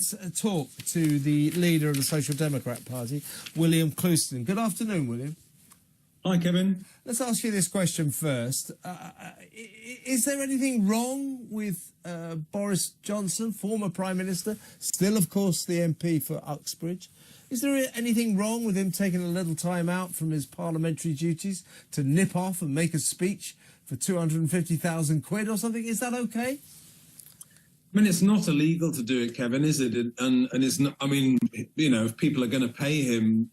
let's talk to the leader of the Social Democrat Party, William Clouston. Good afternoon, William. Hi, Kevin. Let's ask you this question first. Is there anything wrong with Boris Johnson, former Prime Minister, still, of course, the MP for Uxbridge? Is there anything wrong with him taking a little time out from his parliamentary duties to nip off and make a speech for 250,000 quid or something? Is that okay? I mean, it's not illegal to do it, Kevin, is it? And it's not. I mean, you know, if people are going to pay him,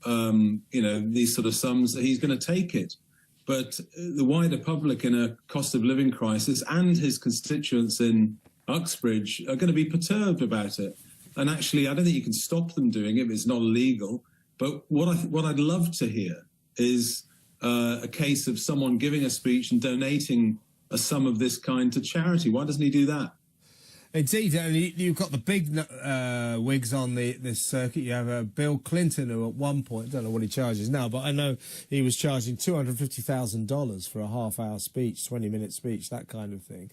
you know, these sort of sums, he's going to take it. But the wider public in a cost of living crisis and his constituents in Uxbridge are going to be perturbed about it. And actually, I don't think you can stop them doing it if it's not illegal. But what I'd love to hear is a case of someone giving a speech and donating a sum of this kind to charity. Why doesn't he do that? Indeed, and you've got the big wigs on this circuit. You have Bill Clinton, who at one point, I don't know what he charges now, but I know he was charging $250,000 for a half-hour speech, 20-minute speech, that kind of thing.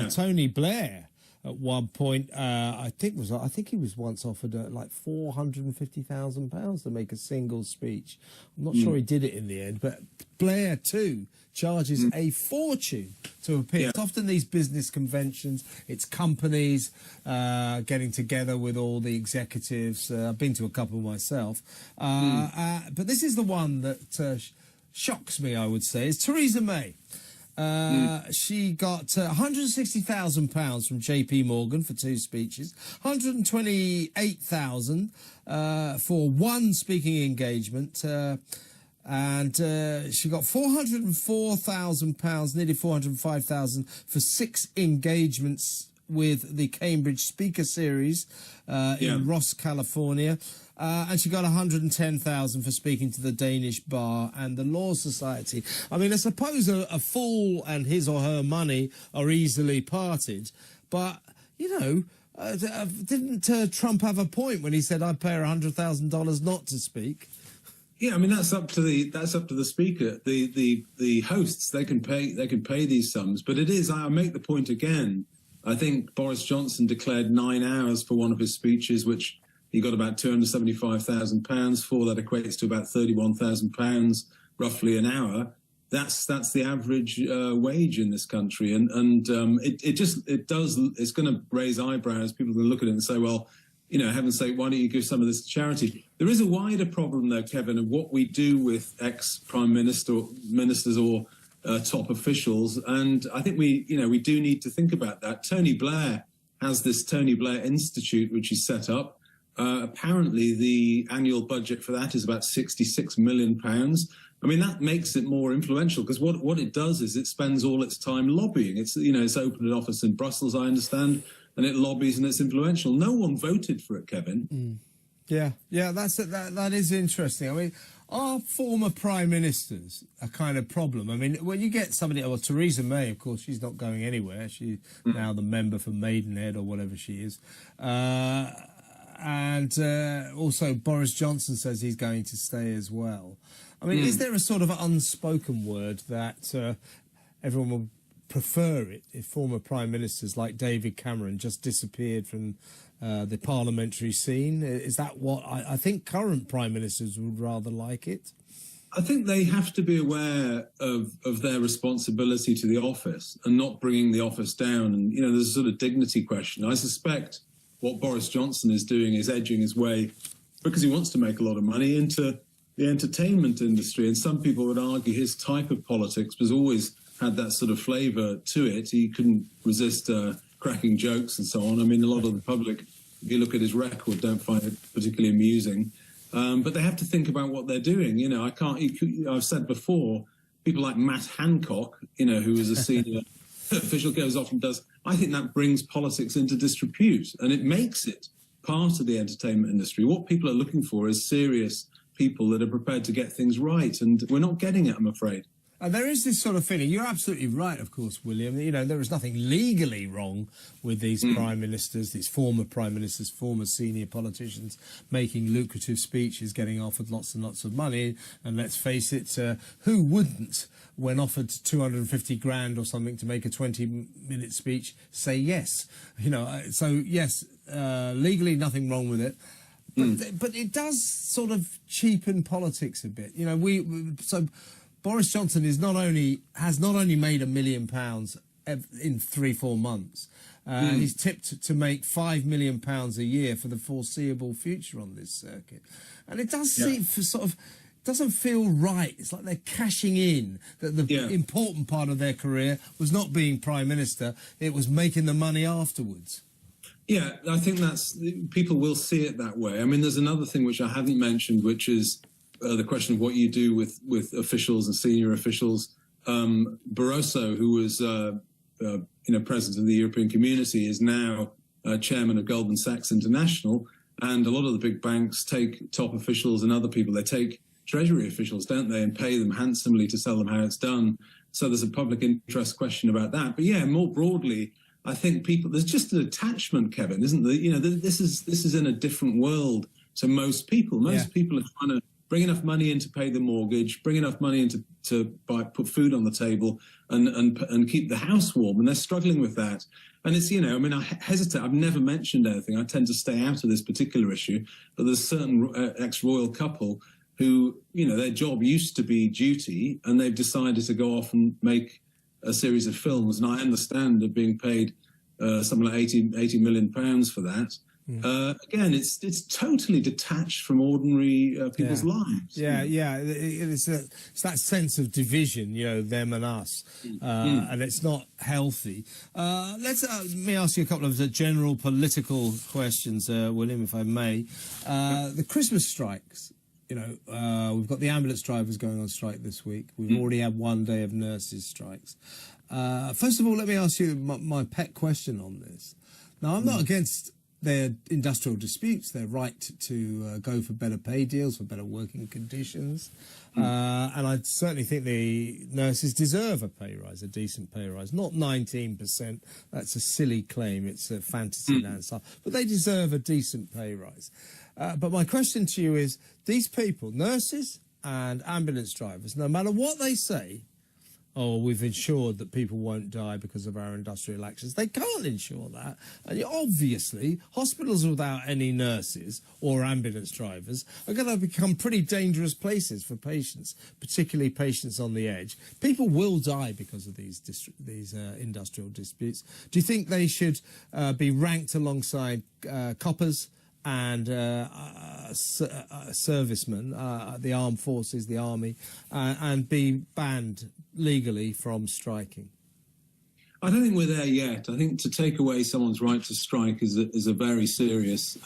Tony Blair, at one point, I think he was once offered like £450,000 to make a single speech. I'm not sure he did it in the end, but Blair too charges a fortune to appear. It's often these business conventions, it's companies getting together with all the executives. I've been to a couple myself, but this is the one that shocks me, I would say. It's Theresa May. She got £160,000 from JP Morgan for 2 speeches, £128,000 for 1 speaking engagement, and she got £404,000, nearly £405,000 for 6 engagements with the Cambridge Speaker Series in Ross, California. And she got £110,000 for speaking to the Danish Bar and the Law Society. I mean, I suppose a fool and his or her money are easily parted, but, you know, didn't Trump have a point when he said I'd pay her $100,000 not to speak? Yeah, I mean that's up to the speaker, the hosts. They can pay these sums, but it is. I make the point again. I think Boris Johnson declared 9 hours for one of his speeches, which he got about £275,000 for. That equates to about £31,000, roughly an hour. That's the average wage in this country, and it's going to raise eyebrows. People are going to look at it and say, well, you know, heaven's sake, why don't you give some of this to charity? There is a wider problem, though, Kevin, of what we do with ex-prime ministers or top officials, and I think we do need to think about that. Tony Blair has this Tony Blair Institute, which he's set up. Apparently, the annual budget for that is about £66 million. I mean, that makes it more influential because what it does is it spends all its time lobbying. It's opened an office in Brussels, I understand, and it lobbies and it's influential. No one voted for it, Kevin. Yeah, that is interesting. I mean, are former prime ministers a kind of problem? I mean, when you get somebody, well, Theresa May, of course, she's not going anywhere. She's now the member for Maidenhead or whatever she is. And also Boris Johnson says he's going to stay as well. I mean, is there a sort of unspoken word that everyone will prefer it if former prime ministers like David Cameron just disappeared from the parliamentary scene? Is that what I think current prime ministers would rather like it? I think they have to be aware of their responsibility to the office and not bringing the office down. And, you know, there's a sort of dignity question. I suspect what Boris Johnson is doing is edging his way, because he wants to make a lot of money, into the entertainment industry. And some people would argue his type of politics has always had that sort of flavour to it. He couldn't resist cracking jokes and so on. I mean, a lot of the public, if you look at his record, don't find it particularly amusing. But they have to think about what they're doing. You know, I've said before, people like Matt Hancock, you know, who is a senior official, goes off and does. I think that brings politics into disrepute, and it makes it part of the entertainment industry. What people are looking for is serious people that are prepared to get things right, and we're not getting it, I'm afraid. And there is this sort of feeling. You're absolutely right, of course, William. You know, there is nothing legally wrong with these prime ministers, these former prime ministers, former senior politicians making lucrative speeches, getting offered lots and lots of money. And let's face it, who wouldn't, when offered 250 grand or something to make a 20-minute speech, say yes? You know, so yes, legally nothing wrong with it. But it does sort of cheapen politics a bit. You know, so Boris Johnson has not only made £1 million in 3-4 months. He's tipped to make £5 million a year for the foreseeable future on this circuit, and it does seem doesn't feel right. It's like they're cashing in that the important part of their career was not being Prime Minister; it was making the money afterwards. Yeah, I think people will see it that way. I mean, there's another thing which I haven't mentioned, which is the question of what you do with officials and senior officials. Barroso, who was president of the European Community, is now chairman of Goldman Sachs International, and a lot of the big banks take top officials and other people. They take treasury officials, don't they, and pay them handsomely to tell them how it's done. So there's a public interest question about that. But yeah, more broadly, I think there's just an attachment, Kevin, isn't there? You know, this is in a different world to most people. Most people are trying to bring enough money in to pay the mortgage, bring enough money in to put food on the table and keep the house warm. And they're struggling with that. And it's, you know, I mean, I hesitate. I've never mentioned anything. I tend to stay out of this particular issue. But there's a certain ex-royal couple who, you know, their job used to be duty, and they've decided to go off and make a series of films. And I understand they're being paid something like £80 million for that. Again, it's totally detached from ordinary people's lives. It's that sense of division, you know, them and us, and it's not healthy. Let me ask you a couple of general political questions, William, if I may. The Christmas strikes. You know, we've got the ambulance drivers going on strike this week. We've already had one day of nurses' strikes. First of all, let me ask you my pet question on this. Now, I'm not against their industrial disputes, their right to go for better pay deals, for better working conditions. And I certainly think the nurses deserve a pay rise, a decent pay rise. Not 19%, that's a silly claim, it's a fantasy land stuff. But they deserve a decent pay rise. But my question to you is, these people, nurses and ambulance drivers, no matter what they say, oh, we've ensured that people won't die because of our industrial actions. They can't ensure that. And obviously, hospitals without any nurses or ambulance drivers are going to become pretty dangerous places for patients, particularly patients on the edge. People will die because of these industrial disputes. Do you think they should be ranked alongside coppers and servicemen, the armed forces, the army, and be banned legally from striking? I don't think we're there yet. I think to take away someone's right to strike is a very serious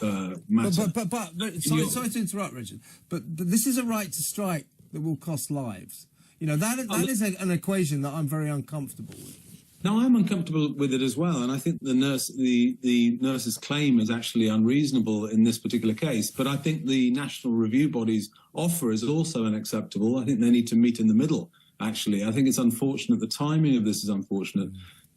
matter. But sorry to interrupt, Richard, but this is a right to strike that will cost lives. You know, that is an equation that I'm very uncomfortable with. No, I'm uncomfortable with it as well, and I think the nurse's claim is actually unreasonable in this particular case. But I think the National Review Body's offer is also unacceptable. I think they need to meet in the middle, actually. I think it's unfortunate. The timing of this is unfortunate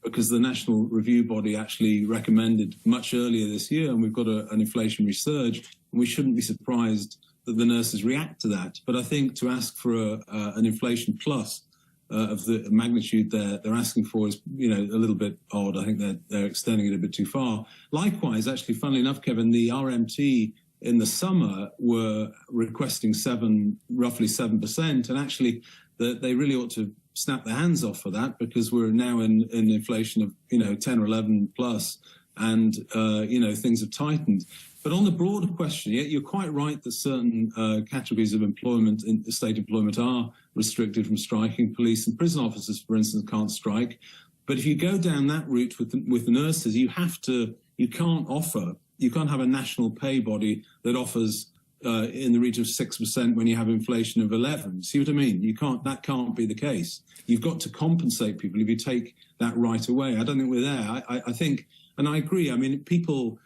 because the National Review Body actually recommended much earlier this year, and we've got an inflationary surge, and we shouldn't be surprised that the nurses react to that. But I think to ask for an inflation plus of the magnitude they're asking for is, you know, a little bit odd. I think they're extending it a bit too far. Likewise, actually, funnily enough, Kevin, the RMT in the summer were requesting roughly 7%, and actually they really ought to snap their hands off for that, because we're now in inflation of, you know, 10 or 11 plus, and you know, things have tightened. But on the broader question, you're quite right that certain categories of employment, in state employment, are restricted from striking. Police and prison officers, for instance, can't strike. But if you go down that route with the nurses, you can't have a national pay body that offers in the region of 6% when you have inflation of 11. See what I mean? That can't be the case. You've got to compensate people if you take that right away. I don't think we're there. I think, and I agree. I mean, people.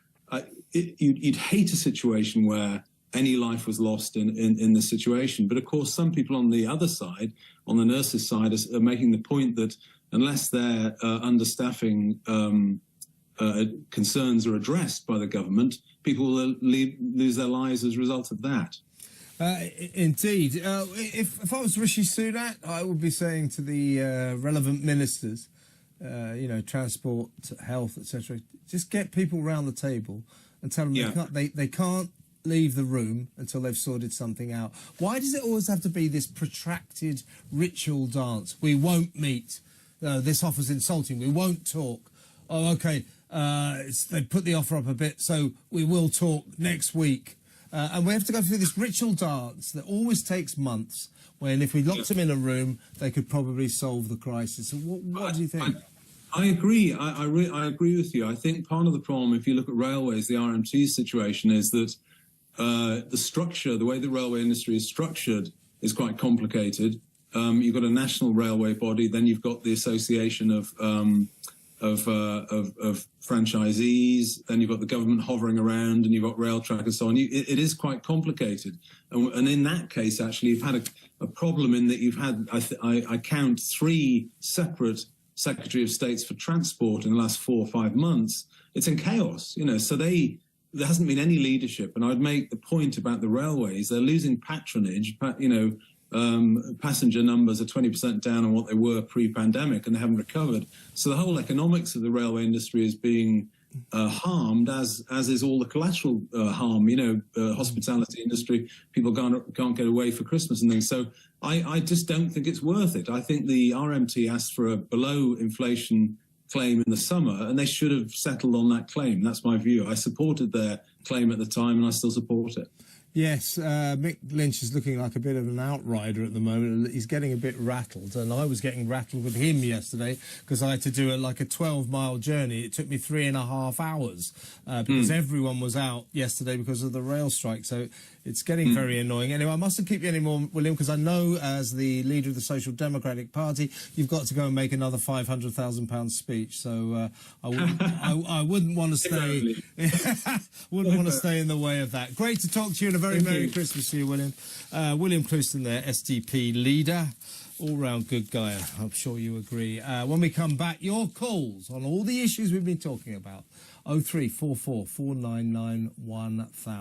You'd hate a situation where any life was lost in this situation. But of course, some people on the other side, on the nurses' side, are making the point that unless their understaffing concerns are addressed by the government, people will lose their lives as a result of that. Indeed. If I was Rishi Sunak, I would be saying to the relevant ministers, you know, transport, health, etc., just get people round the table and tell them Yeah. they can't leave the room until they've sorted something out. Why does it always have to be this protracted ritual dance? We won't meet. This offer's insulting. We won't talk. Oh, okay. They put the offer up a bit, so we will talk next week. And we have to go through this ritual dance that always takes months, when if we locked them in a room, they could probably solve the crisis. So what do you think? I agree. I agree with you. I think part of the problem, if you look at railways, the RMT situation, is that the structure, the way the railway industry is structured, is quite complicated. You've got a national railway body, then you've got the association of franchisees, then you've got the government hovering around, and you've got Railtrack and so on. It is quite complicated, and in that case, actually, you've had a problem in that you've had, I count 3 separate Secretary of States for Transport in the last 4 or 5 months. It's in chaos, so there hasn't been any leadership. And I'd make the point about the railways. They're losing patronage. Passenger numbers are 20% down on what they were pre-pandemic, and they haven't recovered. So the whole economics of the railway industry is being harmed, as is all the collateral harm. Hospitality industry, people can't get away for Christmas and things. So I just don't think it's worth it. I think the RMT asked for a below inflation claim in the summer, and they should have settled on that claim. That's my view. I supported their claim at the time, and I still support it. Yes, Mick Lynch is looking like a bit of an outrider at the moment. He's getting a bit rattled, and I was getting rattled with him yesterday because I had to do a 12-mile journey. It took me 3.5 hours because everyone was out yesterday because of the rail strike. So it's getting very annoying. Anyway, I mustn't keep you anymore, William, because I know as the leader of the Social Democratic Party, you've got to go and make another £500,000 speech. So I wouldn't want to stay. Wouldn't want to stay in the way of that. Great to talk to you, and a very Merry Christmas to you, William. William Clouston there, SDP leader. All-round good guy, I'm sure you agree. When we come back, your calls on all the issues we've been talking about. 0344 499 1000.